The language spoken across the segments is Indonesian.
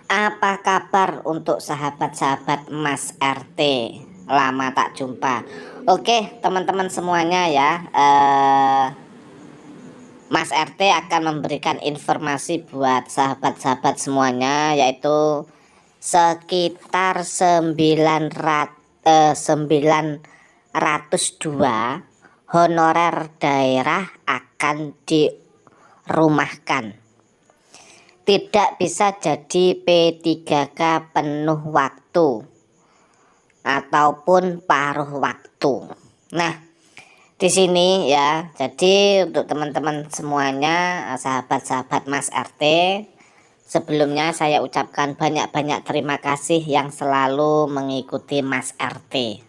Apa kabar untuk sahabat-sahabat Mas RT? Lama tak jumpa. Oke, teman-teman semuanya ya. Mas RT akan memberikan informasi buat sahabat-sahabat semuanya, yaitu sekitar 902 honorer daerah akan dirumahkan. Tidak bisa jadi P3K penuh waktu ataupun paruh waktu. Nah, di sini ya, jadi untuk teman-teman semuanya, sahabat-sahabat Mas RT, sebelumnya saya ucapkan banyak-banyak terima kasih yang selalu mengikuti Mas RT.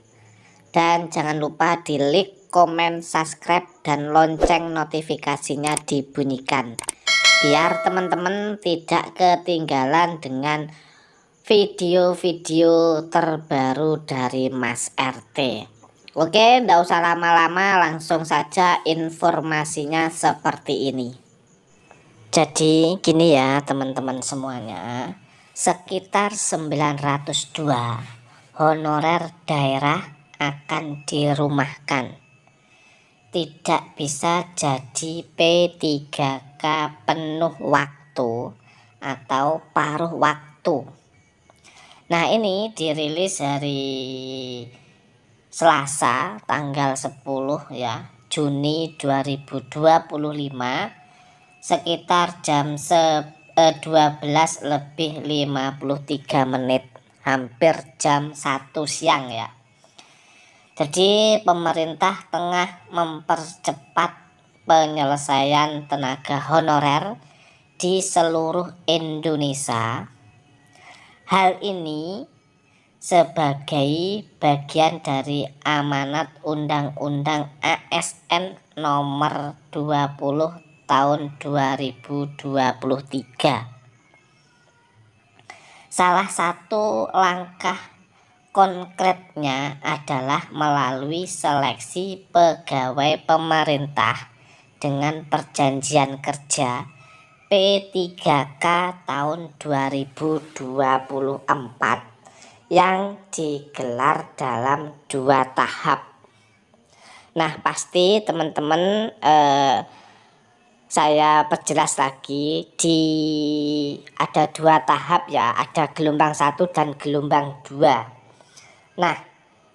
Dan jangan lupa di like, komen, subscribe, dan lonceng notifikasinya dibunyikan, biar teman-teman tidak ketinggalan dengan video-video terbaru dari Mas RT. Oke, ndak usah lama-lama, langsung saja informasinya seperti ini. Jadi gini ya teman-teman semuanya, sekitar 902 honorer daerah akan dirumahkan. Tidak bisa jadi P3K penuh waktu atau paruh waktu. Nah, ini dirilis hari Selasa tanggal 10 ya, Juni 2025 sekitar jam 12:53, hampir jam 1 siang ya. Jadi pemerintah tengah mempercepat penyelesaian tenaga honorer di seluruh Indonesia. Hal ini sebagai bagian dari amanat Undang-Undang ASN nomor 20 tahun 2023. Salah satu langkah konkretnya adalah melalui seleksi pegawai pemerintah dengan perjanjian kerja P3K tahun 2024 yang digelar dalam 2 tahap. Nah, pasti teman-teman saya perjelas lagi, ada 2 tahap ya, ada gelombang 1 dan gelombang 2. Nah,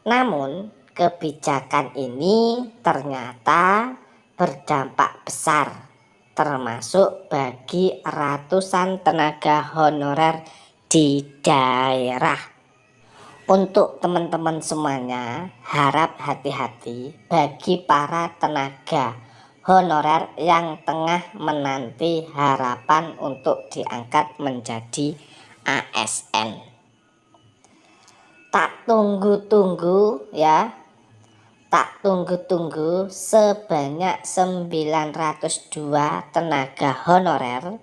namun kebijakan ini ternyata berdampak besar, termasuk bagi ratusan tenaga honorer di daerah. Untuk teman-teman semuanya, harap hati-hati bagi para tenaga honorer yang tengah menanti harapan untuk diangkat menjadi ASN. Tak tunggu-tunggu ya, tak tunggu-tunggu, sebanyak 902 tenaga honorer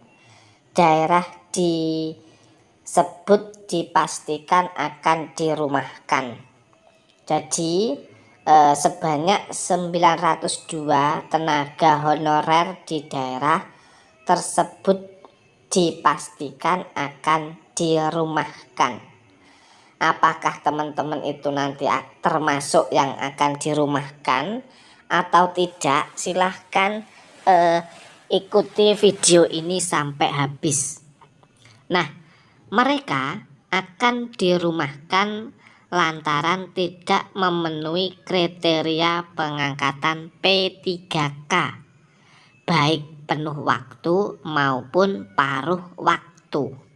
daerah disebut dipastikan akan dirumahkan. Jadi sebanyak 902 tenaga honorer di daerah tersebut dipastikan akan dirumahkan. Apakah teman-teman itu nanti termasuk yang akan dirumahkan atau tidak? Silahkan ikuti video ini sampai habis. Nah, mereka akan dirumahkan lantaran tidak memenuhi kriteria pengangkatan P3K, baik penuh waktu maupun paruh waktu.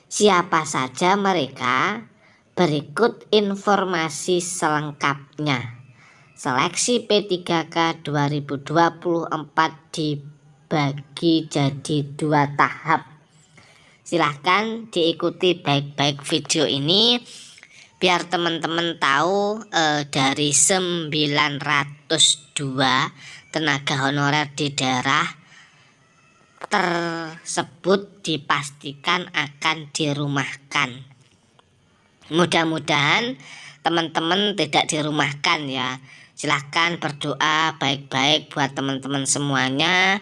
Siapa saja mereka? Berikut informasi selengkapnya. Seleksi P3K 2024 dibagi jadi 2 tahap. Silahkan diikuti baik-baik video ini biar teman-teman tahu dari 902 tenaga honorer di daerah tersebut dipastikan akan dirumahkan. Mudah-mudahan teman-teman tidak dirumahkan ya. Silahkan berdoa baik-baik buat teman-teman semuanya.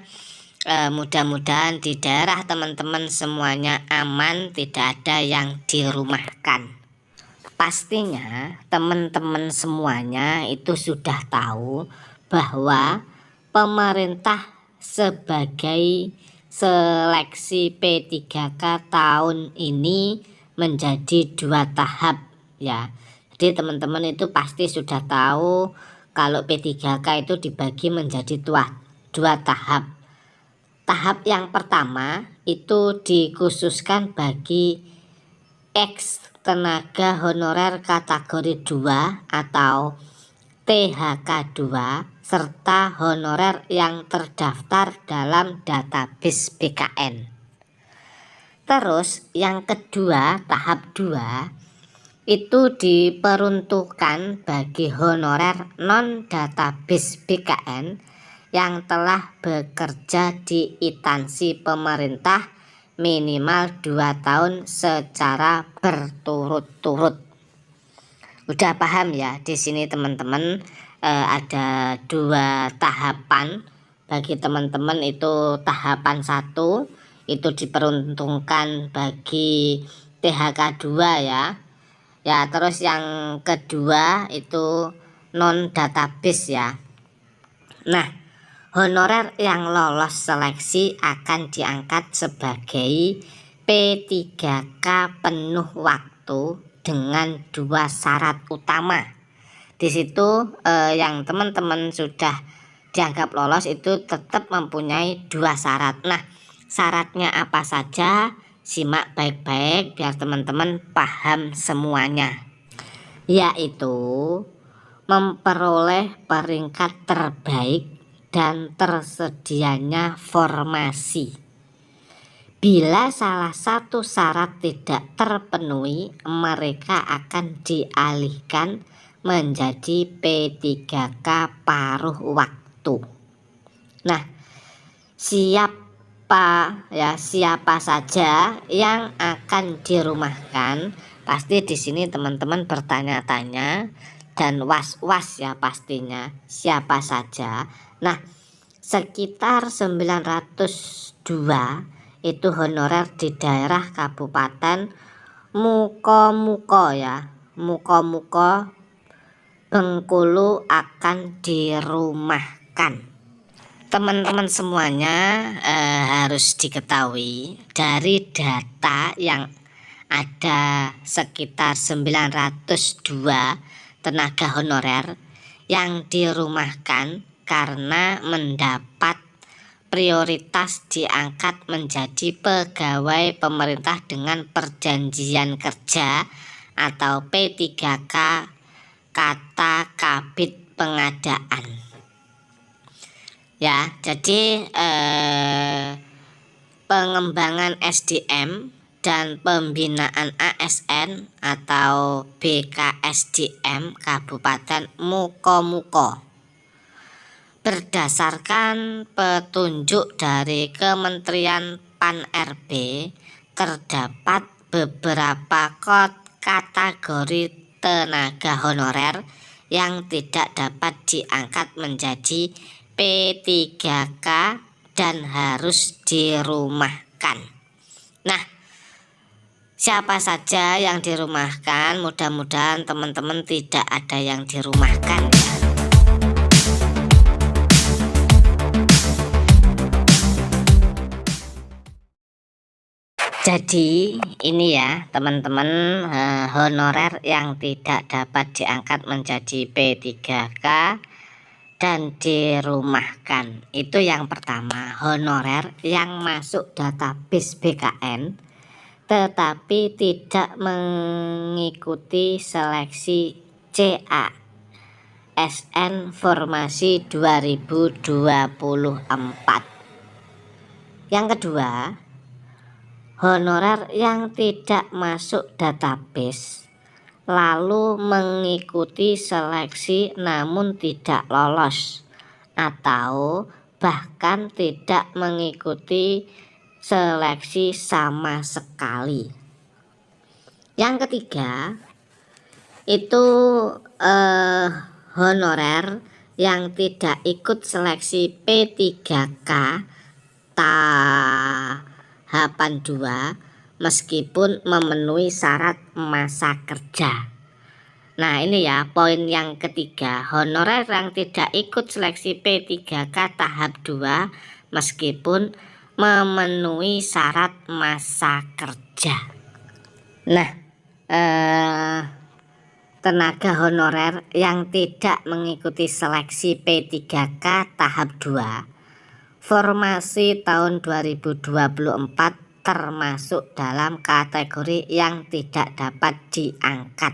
mudah-mudahan di daerah teman-teman semuanya aman, tidak ada yang dirumahkan. Pastinya teman-teman semuanya itu sudah tahu bahwa pemerintah sebagai seleksi P3K tahun ini menjadi 2 tahap ya. Jadi teman-teman itu pasti sudah tahu kalau P3K itu dibagi menjadi 2 tahap. Tahap yang pertama itu dikhususkan bagi ex tenaga honorer kategori 2 atau THK2 serta honorer yang terdaftar dalam database BKN. Terus yang kedua, tahap 2 itu diperuntukkan bagi honorer non database BKN yang telah bekerja di instansi pemerintah minimal 2 tahun secara berturut-turut. Udah paham ya di sini teman-teman, ada 2 tahapan bagi teman-teman. Itu tahapan 1 itu diperuntukkan bagi THK2 ya. Ya, terus yang kedua itu non database ya. Nah, honorer yang lolos seleksi akan diangkat sebagai P3K penuh waktu dengan 2 syarat utama. Di situ yang teman-teman sudah dianggap lolos itu tetap mempunyai 2 syarat. Nah, syaratnya apa saja? Simak baik-baik biar teman-teman paham semuanya. Yaitu memperoleh peringkat terbaik dan tersedianya formasi. Bila salah satu syarat tidak terpenuhi, mereka akan dialihkan menjadi P3K paruh waktu. Nah, siapa saja yang akan dirumahkan? Pasti di sini teman-teman bertanya-tanya dan was-was ya pastinya, siapa saja. Nah, sekitar 902 itu honorer di daerah Kabupaten Muko ya. Muko Bengkulu akan dirumahkan. Teman-teman semuanya harus diketahui dari data yang ada sekitar 902 tenaga honorer yang dirumahkan karena mendapat prioritas diangkat menjadi pegawai pemerintah dengan perjanjian kerja atau P3K kata kabid pengadaan. Ya, jadi pengembangan SDM dan pembinaan ASN atau BKSDM Kabupaten Muko berdasarkan petunjuk dari Kementerian Pan-RB, terdapat beberapa kategori tenaga honorer yang tidak dapat diangkat menjadi P3K dan harus dirumahkan. Nah, siapa saja yang dirumahkan? Mudah-mudahan teman-teman tidak ada yang dirumahkan ya. Jadi ini ya teman-teman, honorer yang tidak dapat diangkat menjadi P3K dan dirumahkan. Itu yang pertama, honorer yang masuk database BKN tetapi tidak mengikuti seleksi CASN formasi 2024. Yang kedua, honorer yang tidak masuk database lalu mengikuti seleksi namun tidak lolos atau bahkan tidak mengikuti seleksi sama sekali. Yang ketiga itu honorer yang tidak ikut seleksi P3K tahapan 2 meskipun memenuhi syarat masa kerja. Nah ini ya poin yang ketiga, honorer yang tidak ikut seleksi P3K tahap 2 meskipun memenuhi syarat masa kerja. Nah tenaga honorer yang tidak mengikuti seleksi P3K tahap 2 formasi tahun 2024 termasuk dalam kategori yang tidak dapat diangkat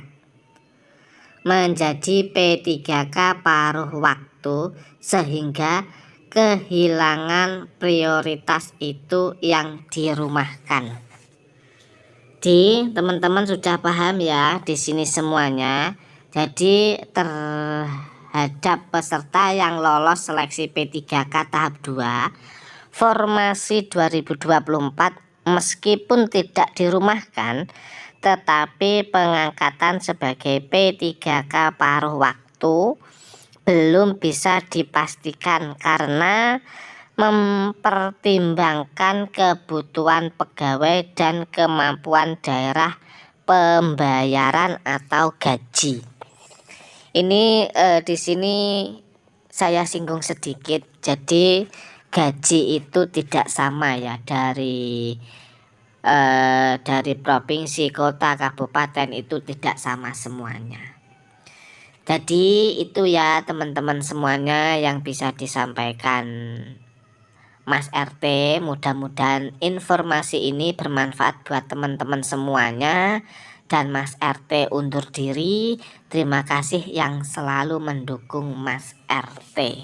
menjadi P3K paruh waktu, sehingga kehilangan prioritas itu yang dirumahkan. Teman-teman sudah paham ya di sini semuanya. Jadi terhadap peserta yang lolos seleksi P3K tahap 2 formasi 2024 meskipun tidak dirumahkan, tetapi pengangkatan sebagai P3K paruh waktu belum bisa dipastikan karena mempertimbangkan kebutuhan pegawai dan kemampuan daerah pembayaran atau gaji. Ini di sini saya singgung sedikit. Jadi gaji itu tidak sama ya dari provinsi, kota, kabupaten, itu tidak sama semuanya. Jadi itu ya teman-teman semuanya yang bisa disampaikan Mas RT. Mudah-mudahan informasi ini bermanfaat buat teman-teman semuanya, dan Mas RT undur diri. Terima kasih yang selalu mendukung Mas RT.